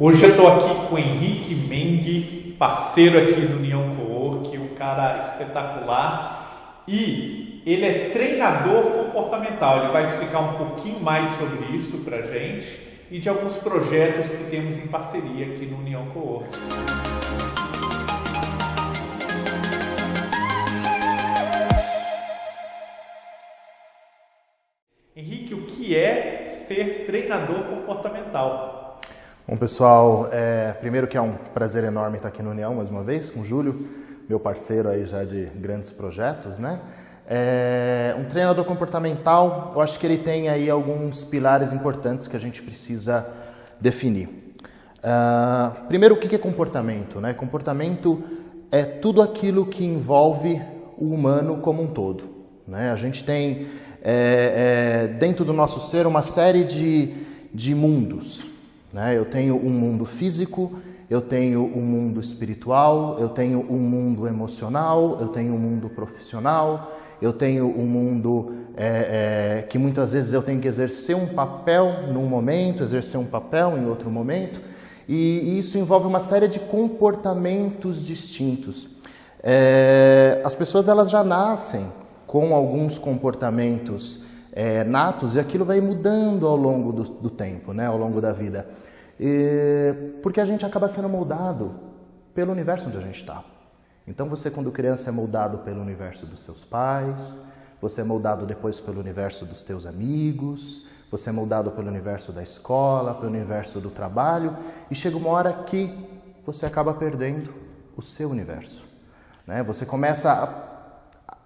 Hoje eu estou aqui com o Henrique Meng, parceiro aqui do União Cowork, um cara espetacular, e ele é treinador comportamental. Ele vai explicar um pouquinho mais sobre isso para a gente e de alguns projetos que temos em parceria aqui no União Cowork. Henrique, o que é ser treinador comportamental? Bom, pessoal, primeiro que é um prazer enorme estar aqui no União mais uma vez, com o Júlio, meu parceiro aí já de grandes projetos, né? Um treinador comportamental, eu acho que ele tem aí alguns pilares importantes que a gente precisa definir. Primeiro, o que é comportamento, né? Comportamento é tudo aquilo que envolve o humano como um todo, né? A gente tem dentro do nosso ser uma série de mundos, né? Eu tenho um mundo físico, eu tenho um mundo espiritual, eu tenho um mundo emocional, eu tenho um mundo profissional, eu tenho um mundo que muitas vezes eu tenho que exercer um papel num momento, exercer um papel em outro momento, e isso envolve uma série de comportamentos distintos. As pessoas elas já nascem com alguns comportamentos natos, e aquilo vai mudando ao longo do tempo, né? Ao longo da vida. Porque a gente acaba sendo moldado pelo universo onde a gente está. Então você, quando criança, é moldado pelo universo dos seus pais, você é moldado depois pelo universo dos teus amigos, você é moldado pelo universo da escola, pelo universo do trabalho, e chega uma hora que você acaba perdendo o seu universo, né? Você começa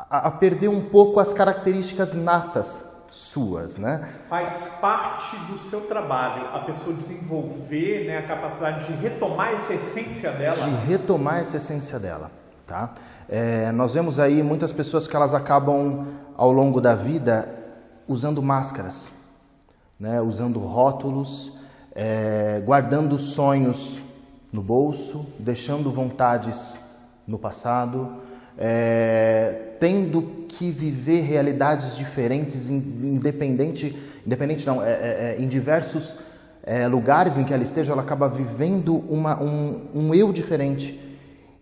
a perder um pouco as características natas suas, né? Faz parte do seu trabalho a pessoa desenvolver, né, a capacidade de retomar essa essência dela. Tá? Nós vemos aí muitas pessoas que elas acabam ao longo da vida usando máscaras, né? Usando rótulos, guardando sonhos no bolso, deixando vontades no passado, tendo que viver realidades diferentes, em diversos lugares em que ela esteja, ela acaba vivendo um eu diferente.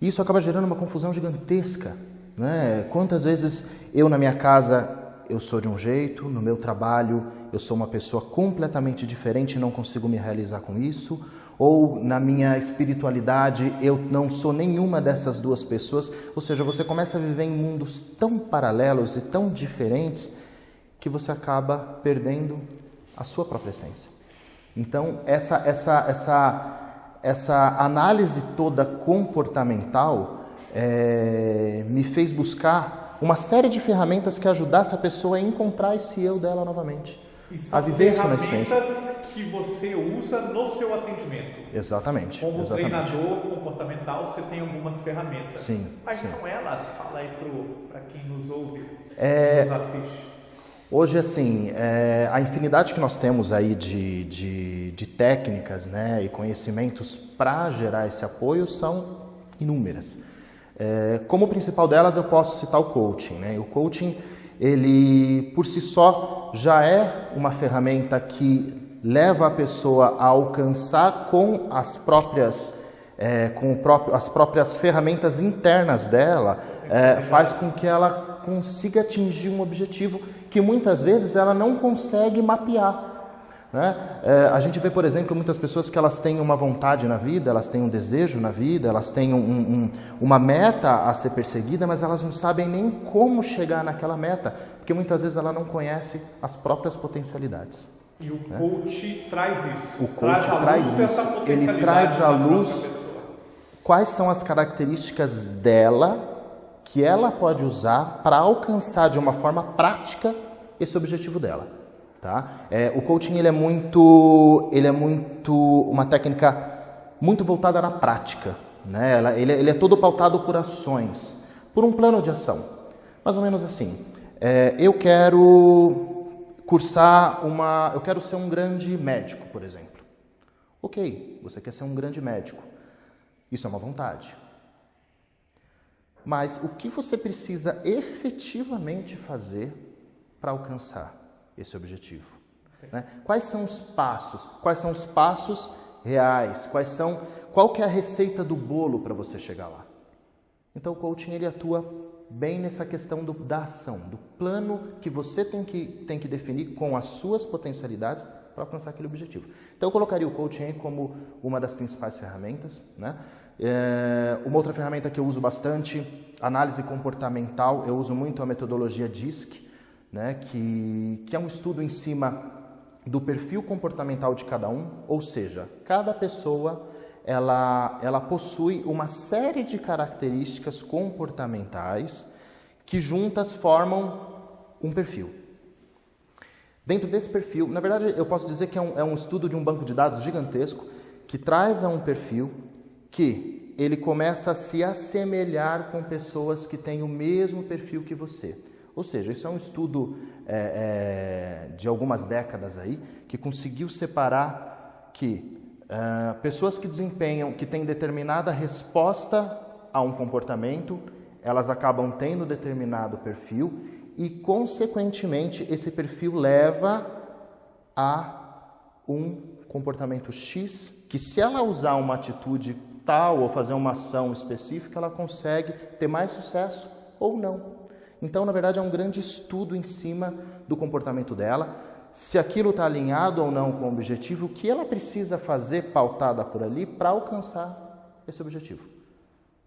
Isso acaba gerando uma confusão gigantesca, né? Quantas vezes eu na minha casa eu sou de um jeito, no meu trabalho eu sou uma pessoa completamente diferente e não consigo me realizar com isso, ou na minha espiritualidade eu não sou nenhuma dessas duas pessoas. Ou seja, você começa a viver em mundos tão paralelos e tão diferentes que você acaba perdendo a sua própria essência. Então, essa análise toda comportamental me fez buscar uma série de ferramentas que ajudasse a pessoa a encontrar esse eu dela novamente, a viver isso na essência. Ferramentas que você usa no seu atendimento. Exatamente. Como treinador comportamental, você tem algumas ferramentas. Sim. Quais são elas? Fala aí para quem nos ouve, nos assiste. Hoje, assim, a infinidade que nós temos aí de técnicas, né, e conhecimentos para gerar esse apoio são inúmeras. Como principal delas, eu posso citar o coaching, né? O coaching, ele, por si só, já é uma ferramenta que leva a pessoa a alcançar com as próprias ferramentas internas dela, faz com que ela consiga atingir um objetivo que muitas vezes ela não consegue mapear, né? A gente vê, por exemplo, muitas pessoas que elas têm uma vontade na vida, elas têm um desejo na vida, elas têm uma meta a ser perseguida, mas elas não sabem nem como chegar naquela meta, porque muitas vezes ela não conhece as próprias potencialidades. E o coach traz isso. O coach traz isso. Ele traz à luz quais são as características dela que ela pode usar para alcançar de uma forma prática esse objetivo dela, tá? O coaching ele é muito uma técnica muito voltada na prática, né? Ele é todo pautado por ações, por um plano de ação, mais ou menos assim. Eu quero eu quero ser um grande médico, por exemplo. Ok, você quer ser um grande médico. Isso é uma vontade. Mas o que você precisa efetivamente fazer para alcançar esse objetivo? Né? Quais são os passos reais, qual que é a receita do bolo para você chegar lá. Então o coaching ele atua bem nessa questão da ação, do plano que você tem que definir com as suas potencialidades para alcançar aquele objetivo. Então eu colocaria o coaching aí como uma das principais ferramentas, né? Uma outra ferramenta que eu uso bastante, análise comportamental, eu uso muito a metodologia DISC, né? que é um estudo em cima do perfil comportamental de cada um, ou seja, cada pessoa ela possui uma série de características comportamentais que juntas formam um perfil. Dentro desse perfil, na verdade eu posso dizer que é um estudo de um banco de dados gigantesco que traz a um perfil que ele começa a se assemelhar com pessoas que têm o mesmo perfil que você. Ou seja, isso é um estudo de algumas décadas aí, que conseguiu separar que pessoas que têm determinada resposta a um comportamento, elas acabam tendo determinado perfil e, consequentemente, esse perfil leva a um comportamento X, que se ela usar uma atitude tal ou fazer uma ação específica, ela consegue ter mais sucesso ou não. Então, na verdade, é um grande estudo em cima do comportamento dela, se aquilo está alinhado ou não com o objetivo, o que ela precisa fazer pautada por ali para alcançar esse objetivo.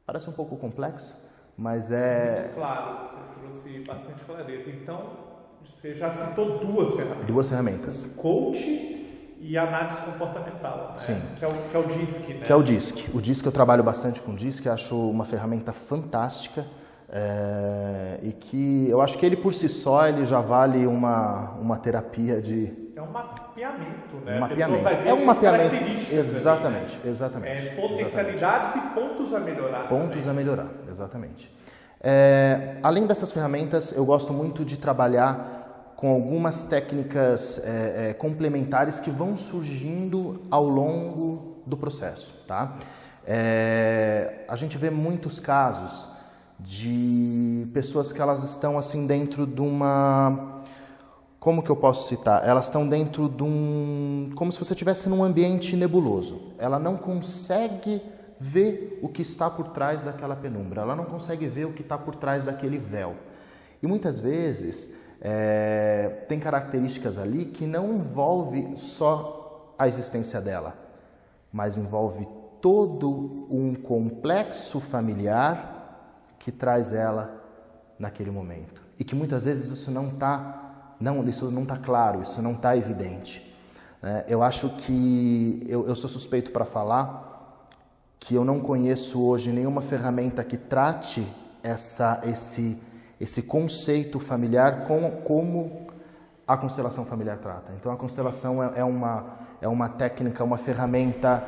Parece um pouco complexo, mas é... Muito claro, você trouxe bastante clareza. Então, você já citou duas ferramentas. Duas ferramentas. Coach e análise comportamental, né? Sim. Que é o DISC, né? Que é o DISC. O DISC eu trabalho bastante com o DISC, acho uma ferramenta fantástica. E que eu acho que ele por si só ele já vale uma terapia de... É um mapeamento, né? Um mapeamento. Vai ver Um mapeamento. Características Exatamente, ali, né? exatamente. Potencialidades exatamente. E pontos a melhorar. Pontos também. a melhorar, exatamente. Além dessas ferramentas, eu gosto muito de trabalhar com algumas técnicas complementares que vão surgindo ao longo do processo, tá? A gente vê muitos casos de pessoas que elas estão assim dentro de uma... Como que eu posso citar? Elas estão dentro de um... Como se você estivesse num ambiente nebuloso. Ela não consegue ver o que está por trás daquela penumbra. Ela não consegue ver o que está por trás daquele véu. E muitas vezes tem características ali que não envolve só a existência dela, mas envolve todo um complexo familiar que traz ela naquele momento. E que muitas vezes isso não está claro, isso não está evidente. Eu acho que eu sou suspeito para falar que eu não conheço hoje nenhuma ferramenta que trate esse conceito familiar como a constelação familiar trata. Então a constelação é uma técnica, uma ferramenta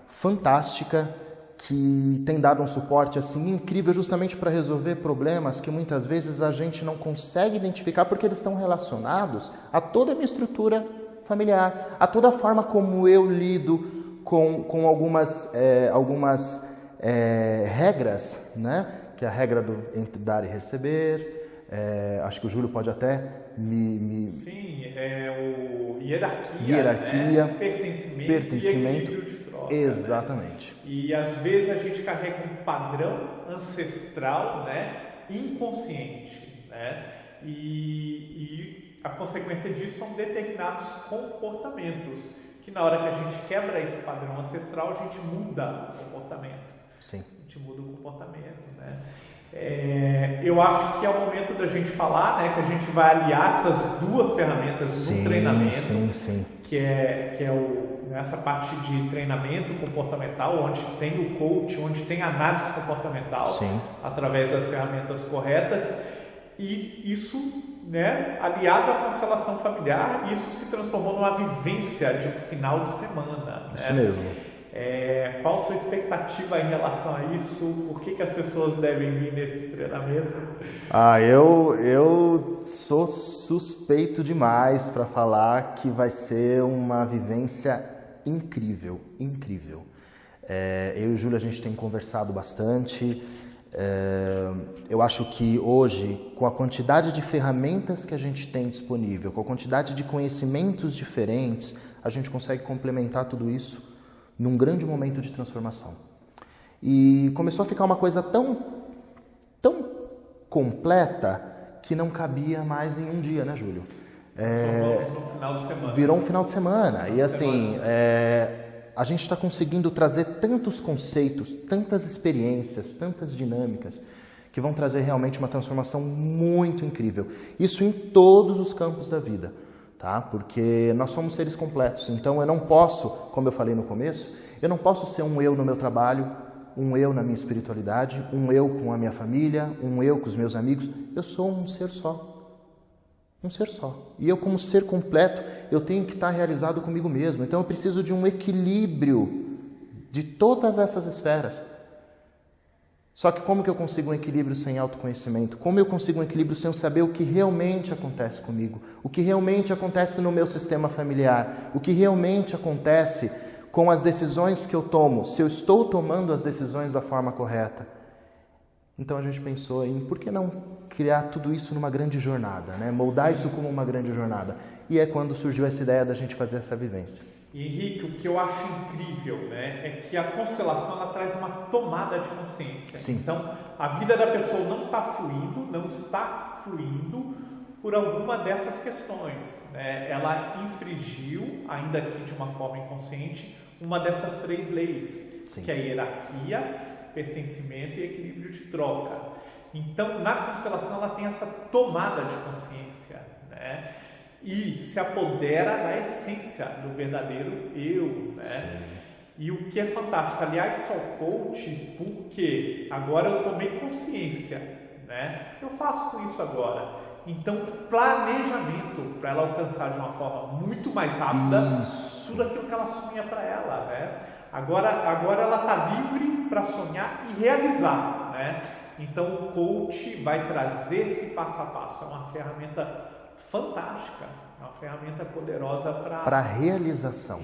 fantástica que tem dado um suporte assim incrível justamente para resolver problemas que muitas vezes a gente não consegue identificar porque eles estão relacionados a toda a minha estrutura familiar, a toda a forma como eu lido com algumas regras, né? Que é a regra entre dar e receber. Acho que o Júlio pode até me... Sim, o hierarquia, né? Pertencimento e equilíbrio de troca. Exatamente. Né? E às vezes a gente carrega um padrão ancestral, né? Inconsciente, né? E a consequência disso são determinados comportamentos, que na hora que a gente quebra esse padrão ancestral, a gente muda o comportamento. Sim. A gente muda o comportamento, né? Eu acho que é o momento da gente falar, né, que a gente vai aliar essas duas ferramentas no treinamento, sim. que é essa parte de treinamento comportamental, onde tem o coach, onde tem a análise comportamental, através das ferramentas corretas, e isso, né, aliado à constelação familiar, isso se transformou numa vivência de um final de semana. Isso né? mesmo. Qual a sua expectativa em relação a isso? Por que as pessoas devem vir nesse treinamento? Eu sou suspeito demais para falar que vai ser uma vivência incrível. Eu e o Júlio, a gente tem conversado bastante. Eu acho que hoje, com a quantidade de ferramentas que a gente tem disponível, com a quantidade de conhecimentos diferentes, a gente consegue complementar tudo isso num grande momento de transformação. E começou a ficar uma coisa tão completa que não cabia mais em um dia, né, Júlio? No final de semana. Virou um final de semana. E assim, a gente está conseguindo trazer tantos conceitos, tantas experiências, tantas dinâmicas, que vão trazer realmente uma transformação muito incrível. Isso em todos os campos da vida, tá? Porque nós somos seres completos. Então eu não posso, como eu falei no começo, eu não posso ser um eu no meu trabalho, um eu na minha espiritualidade, um eu com a minha família, um eu com os meus amigos. Eu sou um ser só. Um ser só. E eu, como ser completo, eu tenho que estar realizado comigo mesmo. Então eu preciso de um equilíbrio de todas essas esferas. Só que como que eu consigo um equilíbrio sem autoconhecimento? Como eu consigo um equilíbrio sem eu saber o que realmente acontece comigo? O que realmente acontece no meu sistema familiar? O que realmente acontece com as decisões que eu tomo? Se eu estou tomando as decisões da forma correta? Então a gente pensou em por que não criar tudo isso numa grande jornada, né? Moldar isso como uma grande jornada. E é quando surgiu essa ideia da gente fazer essa vivência. E Henrique, o que eu acho incrível, né, é que a constelação ela traz uma tomada de consciência. Sim. Então, a vida da pessoa não está fluindo por alguma dessas questões, né? Ela infringiu, ainda que de uma forma inconsciente, uma dessas 3 leis, Sim. que é a hierarquia, pertencimento e equilíbrio de troca. Então, na constelação, ela tem essa tomada de consciência, né? E se apodera da essência do verdadeiro eu, né? Sim. E o que é fantástico, aliás, sou coach porque agora eu tomei consciência, né? O que eu faço com isso agora? Então, planejamento para ela alcançar de uma forma muito mais rápida tudo aquilo que ela sonha para ela, né? Agora ela está livre para sonhar e realizar, né? Então, o coach vai trazer esse passo a passo, é uma ferramenta fantástica, é uma ferramenta poderosa para a realização.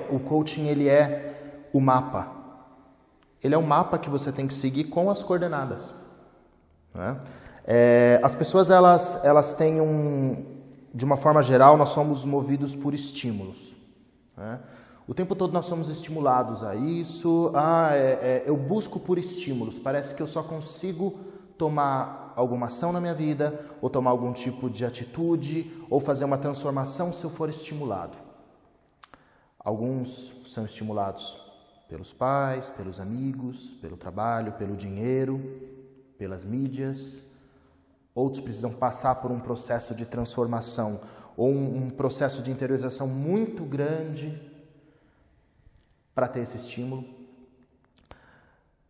O coaching, ele é o mapa. Ele é um mapa que você tem que seguir com as coordenadas, né? As pessoas, elas têm de uma forma geral, nós somos movidos por estímulos, né? O tempo todo nós somos estimulados a isso. Eu busco por estímulos. Parece que eu só consigo tomar alguma ação na minha vida, ou tomar algum tipo de atitude, ou fazer uma transformação se eu for estimulado. Alguns são estimulados pelos pais, pelos amigos, pelo trabalho, pelo dinheiro, pelas mídias. Outros precisam passar por um processo de transformação ou um processo de interiorização muito grande para ter esse estímulo.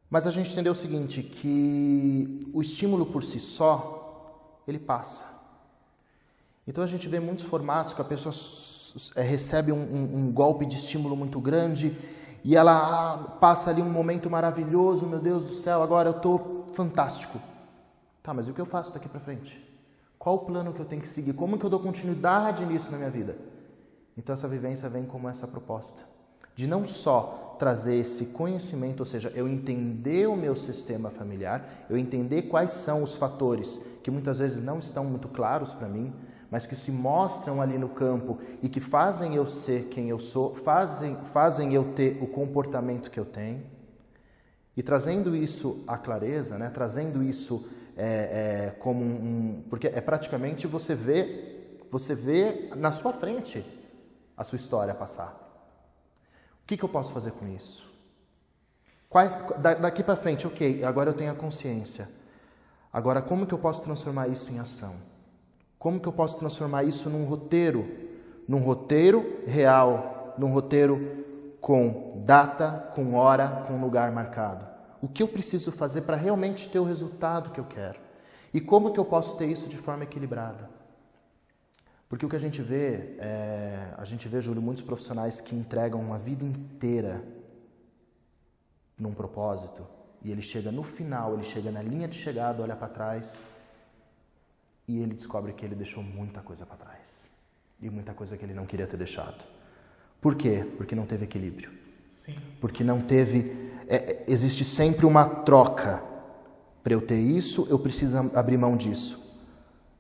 Mas a gente entendeu o seguinte, que o estímulo por si só, ele passa. Então a gente vê muitos formatos que a pessoa recebe um golpe de estímulo muito grande e ela passa ali um momento maravilhoso, meu Deus do céu, agora eu estou fantástico. Tá, mas e o que eu faço daqui para frente? Qual o plano que eu tenho que seguir? Como que eu dou continuidade nisso na minha vida? Então essa vivência vem como essa proposta de não só trazer esse conhecimento, ou seja, eu entender o meu sistema familiar, eu entender quais são os fatores que muitas vezes não estão muito claros para mim, mas que se mostram ali no campo e que fazem eu ser quem eu sou, fazem eu ter o comportamento que eu tenho. E trazendo isso à clareza, né? Trazendo isso como porque é praticamente você vê na sua frente a sua história passar. O que eu posso fazer com isso? Daqui para frente, ok, agora eu tenho a consciência. Agora, como que eu posso transformar isso em ação? Como que eu posso transformar isso num roteiro real, num roteiro com data, com hora, com lugar marcado? O que eu preciso fazer para realmente ter o resultado que eu quero? E como que eu posso ter isso de forma equilibrada? Porque o que a gente vê, Júlio, muitos profissionais que entregam uma vida inteira num propósito e ele chega no final, ele chega na linha de chegada, olha para trás e ele descobre que ele deixou muita coisa para trás e muita coisa que ele não queria ter deixado. Por quê? Porque não teve equilíbrio. Sim. Porque não teve... existe sempre uma troca. Para eu ter isso, eu preciso abrir mão disso.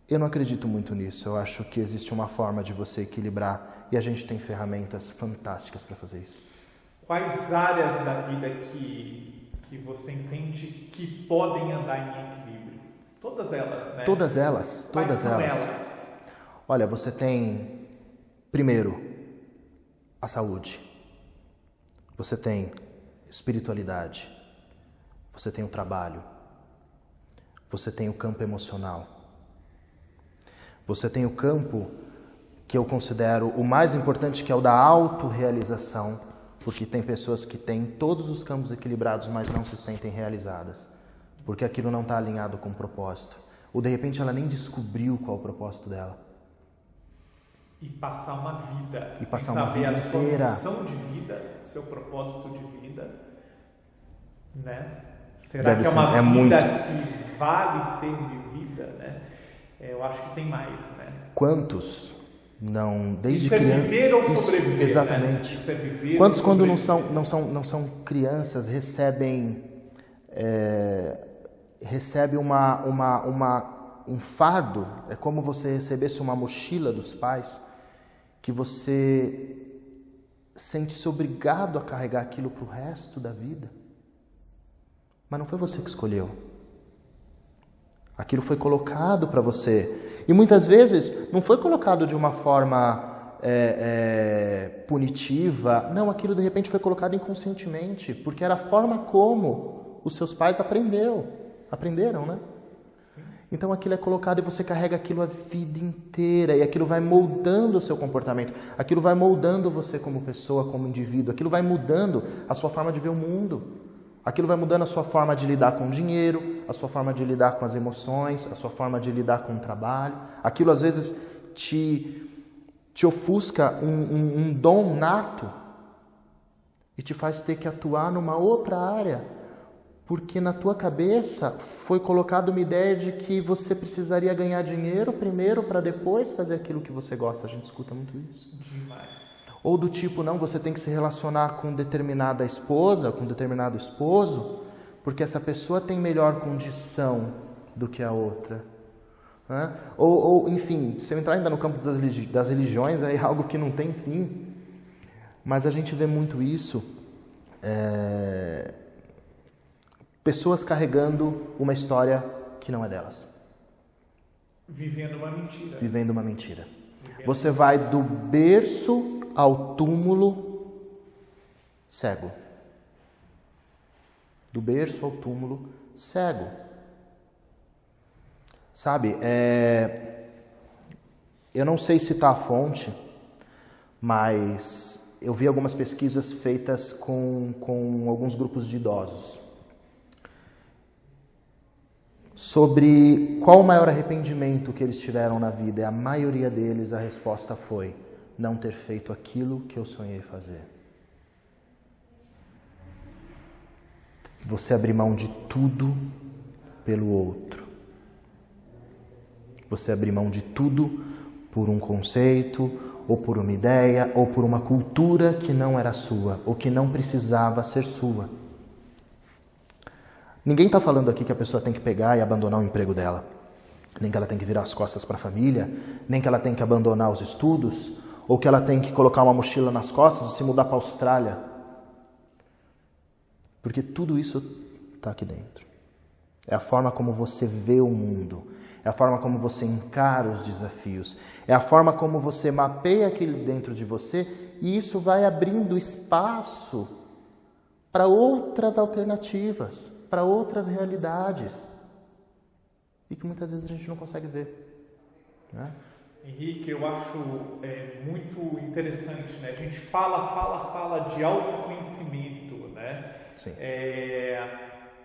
Eu não acredito muito nisso. Eu acho que existe uma forma de você equilibrar e a gente tem ferramentas fantásticas para fazer isso. quais áreas da vida que você entende que podem andar em equilíbrio? Todas elas, né? Todas elas. Quais são elas? Olha, você tem, primeiro, a saúde. Você tem espiritualidade. Você tem o trabalho. Você tem o campo emocional. Você tem o campo que eu considero o mais importante, que é o da autorrealização, porque tem pessoas que têm todos os campos equilibrados, mas não se sentem realizadas, porque aquilo não está alinhado com o propósito. Ou de repente ela nem descobriu qual é o propósito dela. E passar uma vida, e passar sem uma saber vida a sua inteira. missão de vida, seu propósito de vida, né? Será Deve que é ser, uma é vida muito. que vale ser vivida, né? Eu acho que tem mais, né? Quantos não, desde Isso é criança, viver ou sobreviver, exatamente. Né? Isso é viver. Quantos, ou quando sobreviver? não são crianças, recebem um fardo? É como você recebesse uma mochila dos pais, que você sente-se obrigado a carregar aquilo para o resto da vida. Mas não foi você que escolheu. Aquilo foi colocado para você. E muitas vezes não foi colocado de uma forma punitiva. Não, aquilo de repente foi colocado inconscientemente, porque era a forma como os seus pais aprenderam, né? Sim. Então aquilo é colocado e você carrega aquilo a vida inteira, e aquilo vai moldando o seu comportamento, aquilo vai moldando você como pessoa, como indivíduo, aquilo vai mudando a sua forma de ver o mundo. Aquilo vai mudando a sua forma de lidar com o dinheiro, a sua forma de lidar com as emoções, a sua forma de lidar com o trabalho. Aquilo às vezes te ofusca um dom nato e te faz ter que atuar numa outra área, porque na tua cabeça foi colocada uma ideia de que você precisaria ganhar dinheiro primeiro para depois fazer aquilo que você gosta. A gente escuta muito isso. Demais. Ou do tipo, não, você tem que se relacionar com determinada esposa, com determinado esposo, porque essa pessoa tem melhor condição do que a outra. Né? Ou, enfim, se eu entrar ainda no campo das religiões, é algo que não tem fim. Mas a gente vê muito isso. Pessoas carregando uma história que não é delas. Vivendo uma mentira. Vivendo uma mentira. Você vai do berço ao túmulo cego. Do berço ao túmulo cego. Sabe, eu não sei citar a fonte, mas eu vi algumas pesquisas feitas com alguns grupos de idosos sobre qual o maior arrependimento que eles tiveram na vida. E a maioria deles, a resposta foi: não ter feito aquilo que eu sonhei fazer. Você abrir mão de tudo pelo outro. Você abrir mão de tudo por um conceito, ou por uma ideia, ou por uma cultura que não era sua, ou que não precisava ser sua. Ninguém está falando aqui que a pessoa tem que pegar e abandonar o emprego dela. Nem que ela tem que virar as costas para a família, nem que ela tem que abandonar os estudos, ou que ela tem que colocar uma mochila nas costas e se mudar para a Austrália. Porque tudo isso está aqui dentro. É a forma como você vê o mundo, é a forma como você encara os desafios, é a forma como você mapeia aquilo dentro de você, e isso vai abrindo espaço para outras alternativas, para outras realidades, e que muitas vezes a gente não consegue ver, né? Henrique, eu acho muito interessante, né? A gente fala de autoconhecimento, né? Sim.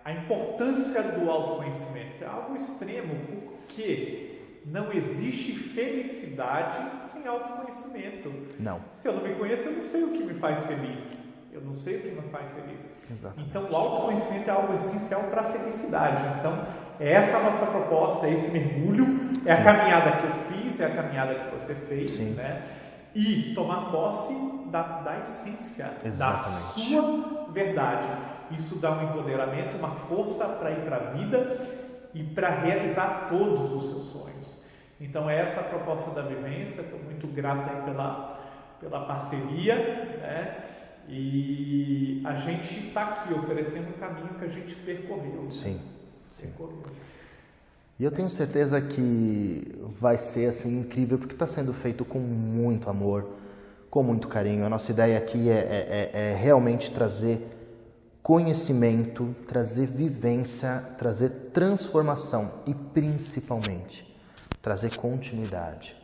A importância do autoconhecimento é algo extremo, porque não existe felicidade sem autoconhecimento. Não. Se eu não me conheço, eu não sei o que me faz feliz. Eu não sei o que me faz feliz. Exatamente. Então, o autoconhecimento é algo essencial para a felicidade. Então, essa é a nossa proposta, esse mergulho, é Sim. a caminhada que eu fiz, é a caminhada que você fez, Sim. né? E tomar posse da essência, Exatamente. da sua verdade. Isso dá um empoderamento, uma força para ir para a vida e para realizar todos os seus sonhos. Então, essa é a proposta da vivência. Estou muito grato aí pela parceria, né? E a gente está aqui oferecendo o caminho que a gente percorreu. Sim, sim. Percorreu. E eu tenho certeza que vai ser assim incrível, porque está sendo feito com muito amor, com muito carinho. A nossa ideia aqui é realmente trazer conhecimento, trazer vivência, trazer transformação e principalmente trazer continuidade.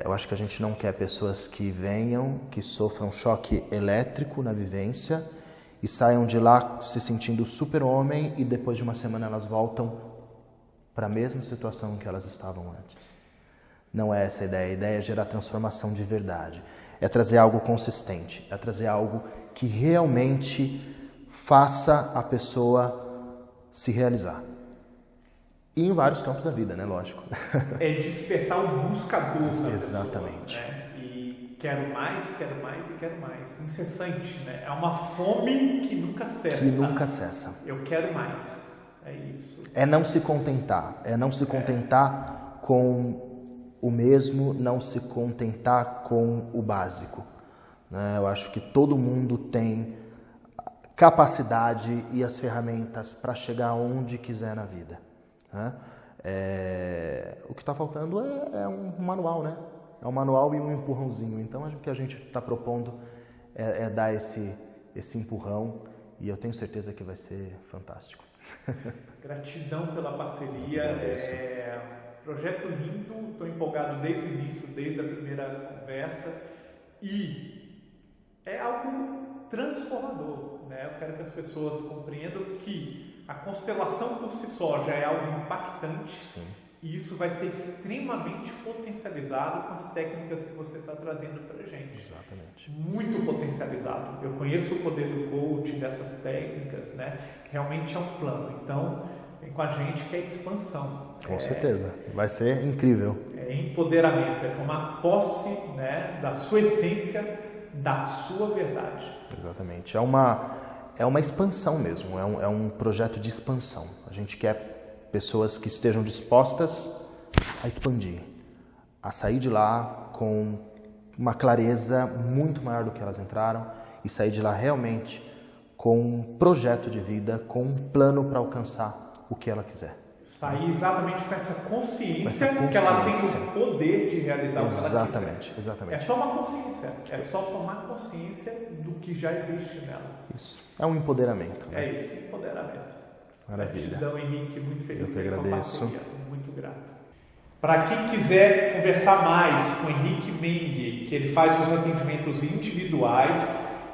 Eu acho que a gente não quer pessoas que venham, que sofram choque elétrico na vivência e saiam de lá se sentindo super-homem e depois de uma semana elas voltam para a mesma situação em que elas estavam antes. Não é essa a ideia é gerar transformação de verdade, é trazer algo consistente, é trazer algo que realmente faça a pessoa se realizar. E em vários campos da vida, né? Lógico. É despertar o buscador na Exatamente. pessoa, né? E quero mais e quero mais. Incessante, né? É uma fome que nunca cessa. Que nunca cessa. Eu quero mais. É isso. É não se contentar. É não se contentar com o mesmo, não se contentar com o básico. Né? Eu acho que todo mundo tem capacidade e as ferramentas para chegar onde quiser na vida. Né? O que está faltando é um manual, né? É um manual e um empurrãozinho. Então, o que a gente está propondo é dar esse empurrão e eu tenho certeza que vai ser fantástico. Gratidão pela parceria. Projeto lindo, estou empolgado desde o início, desde a primeira conversa e é algo transformador, né? Eu quero que as pessoas compreendam que a constelação por si só já é algo impactante. Sim. E isso vai ser extremamente potencializado com as técnicas que você está trazendo para a gente. Exatamente. Muito potencializado. Eu conheço o poder do coaching, dessas técnicas, né? Realmente é um plano. Então, vem com a gente que é expansão. Com certeza. Vai ser incrível. É empoderamento, é tomar posse, né, da sua essência, da sua verdade. Exatamente. É uma expansão mesmo. É um projeto de expansão. A gente quer pessoas que estejam dispostas a expandir, a sair de lá com uma clareza muito maior do que elas entraram e sair de lá realmente com um projeto de vida, com um plano para alcançar o que ela quiser. Sair exatamente com essa consciência que ela tem o poder de realizar o que ela quiser. Exatamente. É só uma consciência, é só tomar consciência do que já existe nela. Isso, é um empoderamento. Né? É isso, empoderamento. Maravilha. Gratidão, Henrique, muito feliz Eu que agradeço. Com a parceria, muito grato. Para quem quiser conversar mais com o Henrique Meng, que ele faz os atendimentos individuais,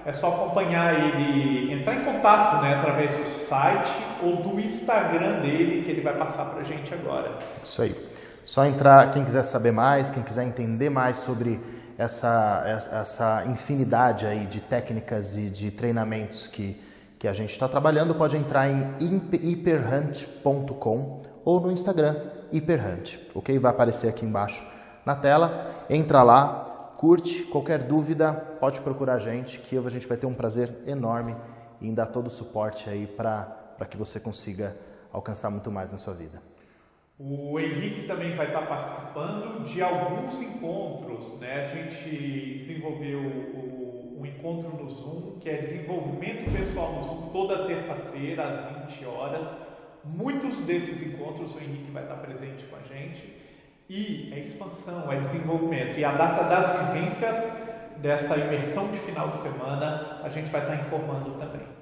é só acompanhar ele, entrar em contato, né, através do site ou do Instagram dele, que ele vai passar para a gente agora. Isso aí. Só entrar, quem quiser saber mais, quem quiser entender mais sobre essa infinidade aí de técnicas e de treinamentos que a gente está trabalhando, pode entrar em hyperhunt.com ou no Instagram hyperhunt, ok? Vai aparecer aqui embaixo na tela. Entra lá, curte, qualquer dúvida pode procurar a gente, que a gente vai ter um prazer enorme em dar todo o suporte aí para que você consiga alcançar muito mais na sua vida. O Henrique também vai estar participando de alguns encontros, né? A gente desenvolveu um encontro no Zoom, que é desenvolvimento pessoal no Zoom, toda terça-feira às 20 horas. Muitos desses encontros o Henrique vai estar presente com a gente. E é expansão, é desenvolvimento. E a data das vivências dessa imersão de final de semana a gente vai estar informando também.